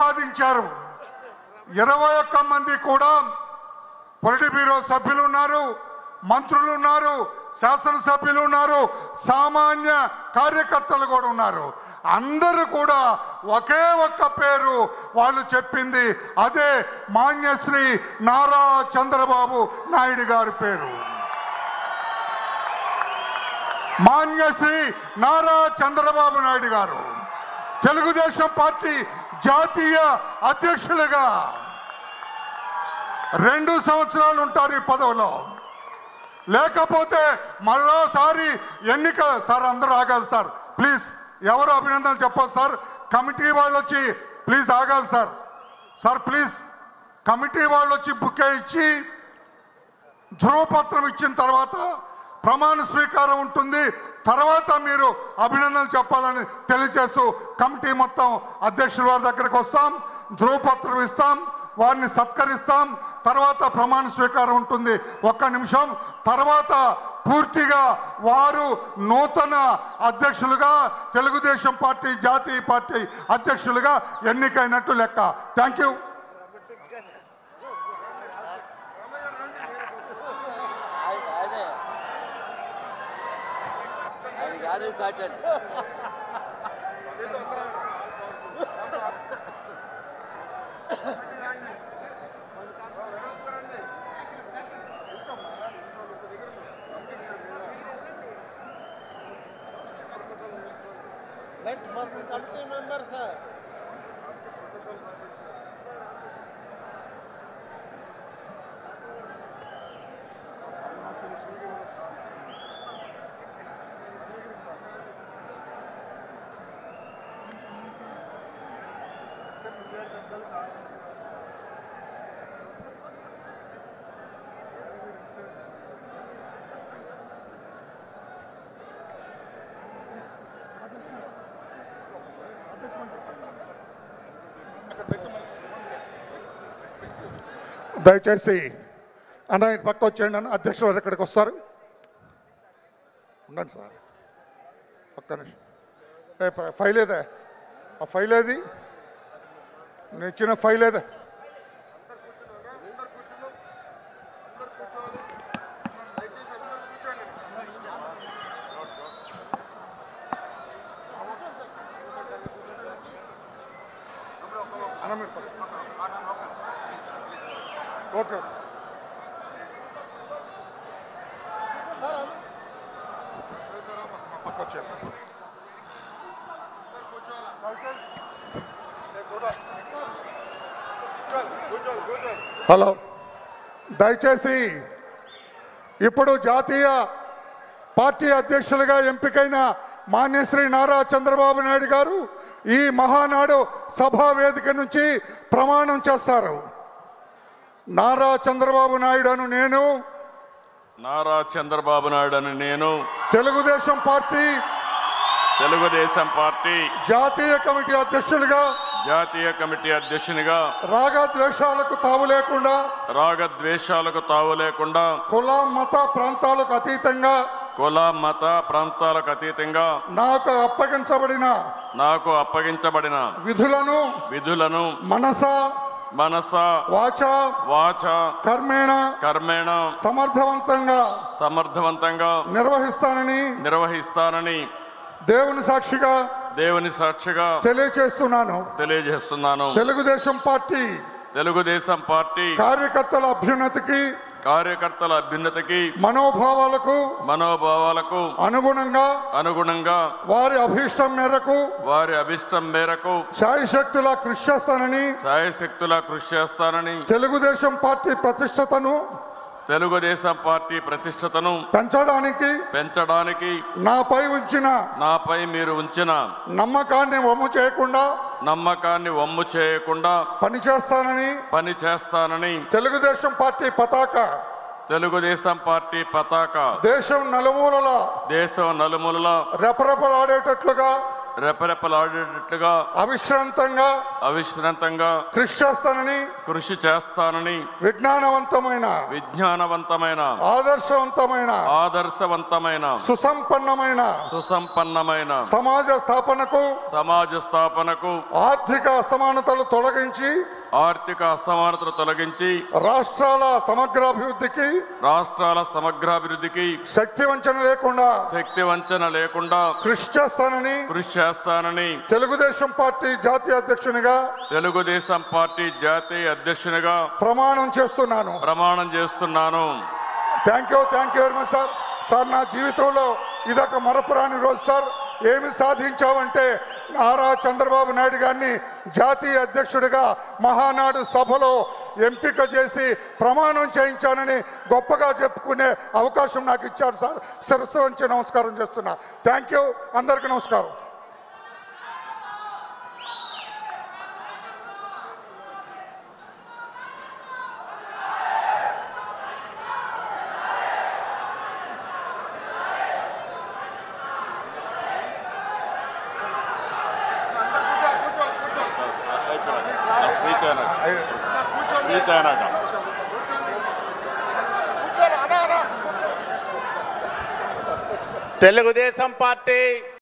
సాధించారు. 21 మంది కూడా పొలిట్ బ్యూరో సభ్యులు ఉన్నారు, మంత్రులు ఉన్నారు, శాసనసభ్యులు ఉన్నారు, సామాన్య కార్యకర్తలు కూడా ఉన్నారు. అందరూ కూడా ఒకే ఒక్క పేరు వాళ్ళు చెప్పింది, అదే మాన్యశ్రీ నారా చంద్రబాబు నాయుడు గారి పేరు. మాన్యశ్రీ నారా చంద్రబాబు నాయుడు గారు తెలుగుదేశం పార్టీ జాతీయ అధ్యక్షులుగా 2 సంవత్సరాలు ఉంటారు ఈ పదవిలో. లేకపోతే మరోసారి ఎన్నిక. సార్ అందరూ ఆగాలి సార్, ప్లీజ్. ఎవరు అభినందనలు చెప్పదు సార్. కమిటీ వాళ్ళు వచ్చి ప్లీజ్ ఆగాలి సార్. సార్ ప్లీజ్, కమిటీ వాళ్ళు వచ్చి బుకే ఇచ్చి ధ్రువపత్రం ఇచ్చిన తర్వాత ప్రమాణ స్వీకారం ఉంటుంది. తర్వాత మీరు అభినందనలు చెప్పాలని తెలియజేస్తూ కమిటీ మొత్తం అధ్యక్షుల వారి దగ్గరకు వస్తాం, ధ్రువపత్రం ఇస్తాం, వారిని సత్కరిస్తాం. తర్వాత ప్రమాణ స్వీకారం ఉంటుంది 1 నిమిషం. తర్వాత పూర్తిగా వారు నూతన అధ్యక్షులుగా తెలుగుదేశం పార్టీ జాతీయ పార్టీ అధ్యక్షులుగా ఎన్నికైనట్టు లెక్క. Thank you. Let first committee members, sir. దయచేసి అన్న పక్క వచ్చేయండి అన్న. అధ్యక్షులు వారు ఎక్కడికి వస్తారు? ఉండండి సార్, పక్క ఫైల్ ఏదే? ఆ ఫైల్ ఏది? నేను ఇచ్చిన ఫైల్ ఏదే? అన్న మీరు ఓకే. హలో, దయచేసి ఇప్పుడు జాతీయ పార్టీ అధ్యక్షులుగా ఎంపికైన మాన్యశ్రీ నారా చంద్రబాబు నాయుడు గారు ఈ మహానాడు సభా వేదిక నుంచి ప్రమాణం చేస్తారు. నారా చంద్రబాబు నాయుడు అను నేను, నారా చంద్రబాబు నాయుడు అని నేను తెలుగుదేశం పార్టీ జాతీయ కమిటీ అధ్యక్షునిగా రాగద్వేషాలకు తావు లేకుండా కుల మత ప్రాంతాలకు అతీతంగా నాకు అప్పగించబడిన విధులను మనస వాచ కర్మేణ సమర్థవంతంగా నిర్వహిస్తానని దేవుని సాక్షిగా తెలియజేస్తున్నాను. తెలుగుదేశం పార్టీ కార్యకర్తల అభ్యున్నతికి మనోభావాలకు అనుగుణంగా వారి అభిష్టం మేరకు శాయశక్తులా కృషి చేస్తానని తెలుగుదేశం పార్టీ ప్రతిష్టతను పెంచడానికి నాపై మీరు ఉంచిన నమ్మకాన్ని వమ్ము చేయకుండా పనిచేస్తానని తెలుగుదేశం పార్టీ పతాక దేశం నలుమూలల రెపరెపలాడేటట్లుగా రెపరెపలాడేటట్లుగా అవిశ్రాంతంగా కృషి చేస్తానని విజ్ఞానవంతమైన ఆదర్శవంతమైన సుసంపన్నమైన సమాజ స్థాపనకు ఆర్థిక అసమానతలు తొలగించి రాష్ట్రాల సమగ్రాభివృద్ధికి శక్తి వంచన లేకుండా కృషి చేస్తానని తెలుగుదేశం పార్టీ జాతీయ అధ్యక్షునిగా ప్రమాణం చేస్తున్నాను. Thank you very much sir. నా జీవితంలో ఇదొక మరపురాని రోజు సార్. ఏమి సాధించావంటే నారా చంద్రబాబు నాయుడు గారిని జాతీయ అధ్యక్షుడిగా మహానాడు సభలో ఎంపిక చేసి ప్రమాణం చేయించానని గొప్పగా చెప్పుకునే అవకాశం నాకు ఇచ్చారు సార్. శిరస్సు వంచి నమస్కారం చేస్తున్నా. Thank you. అందరికీ నమస్కారం. తెలుగుదేశం పార్టీ